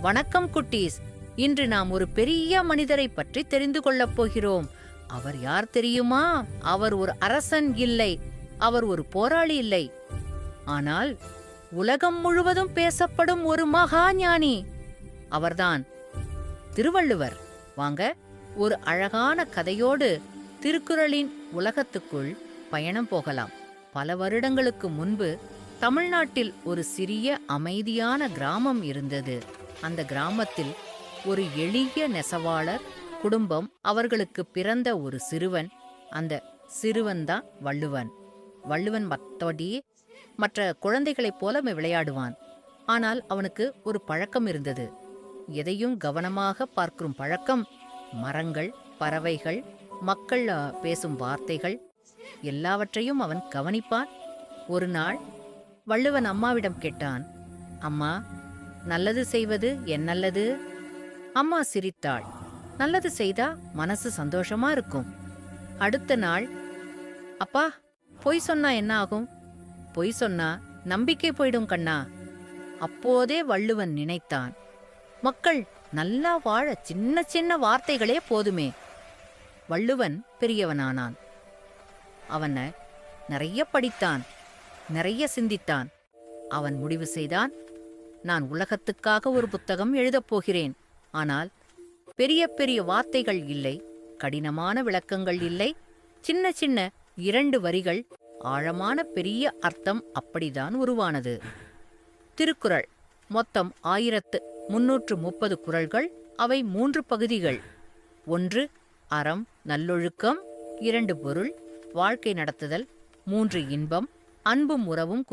வணக்கம் குட்டீஸ். இன்று நாம் ஒரு பெரிய மனிதரை பற்றி தெரிந்து கொள்ளப் போகிறோம். அவர் யார் தெரியுமா? அவர் ஒரு அரசன் இல்லை, அவர் ஒரு போராளி இல்லை, ஆனால் உலகம் முழுவதும் பேசப்படும் ஒரு மகா ஞானி. அவர்தான் திருவள்ளுவர். வாங்க, ஒரு அழகான கதையோடு திருக்குறளின் உலகத்துக்குள் பயணம் போகலாம். பல வருடங்களுக்கு முன்பு தமிழ்நாட்டில் ஒரு சிறிய அமைதியான கிராமம் இருந்தது. அந்த கிராமத்தில் ஒரு எளிய நெசவாளர் குடும்பம், அவர்களுக்கு பிறந்த ஒரு சிறுவன். அந்த சிறுவன்தான் வள்ளுவன். வள்ளுவன் மற்ற குழந்தைகளைப் போல விளையாடுவான். ஆனால் அவனுக்கு ஒரு பழக்கம் இருந்தது. எதையும் கவனமாக பார்க்கும் பழக்கம். மரங்கள், பறவைகள், மக்கள் பேசும் வார்த்தைகள் எல்லாவற்றையும் அவன் கவனிப்பான். ஒரு நாள் வள்ளுவன் அம்மாவிடம் கேட்டான், அம்மா, நல்லது செய்வது என்னல்லது? அம்மா சிரித்தாள். நல்லது செய்தா மனசு சந்தோஷமா இருக்கும். அடுத்த நாள், அப்பா, பொய் சொன்னா என்ன ஆகும்? பொய் சொன்னா நம்பிக்கை போயிடும் கண்ணா. அப்போதே வள்ளுவன் நினைத்தான், மக்கள் நல்லா வாழ சின்ன சின்ன வார்த்தைகளே போதுமே. வள்ளுவன் பெரியவனானான். அவன நிறைய படித்தான், நிறைய சிந்தித்தான். அவன் முடிவு செய்தான், நான் உலகத்துக்காக ஒரு புத்தகம் எழுதப் போகிறேன். ஆனால் பெரிய பெரிய வார்த்தைகள் இல்லை, கடினமான விளக்கங்கள் இல்லை, சின்ன சின்ன 2 வரிகள், ஆழமான பெரிய அர்த்தம். அப்படிதான் உருவானது திருக்குறள். மொத்தம் 1330 குறள்கள். அவை 3 பகுதிகள். 1 அறம் நல்லொழுக்கம், 2 பொருள் வாழ்க்கை நடத்துதல், 3 இன்பம் அன்பும் உறவும்.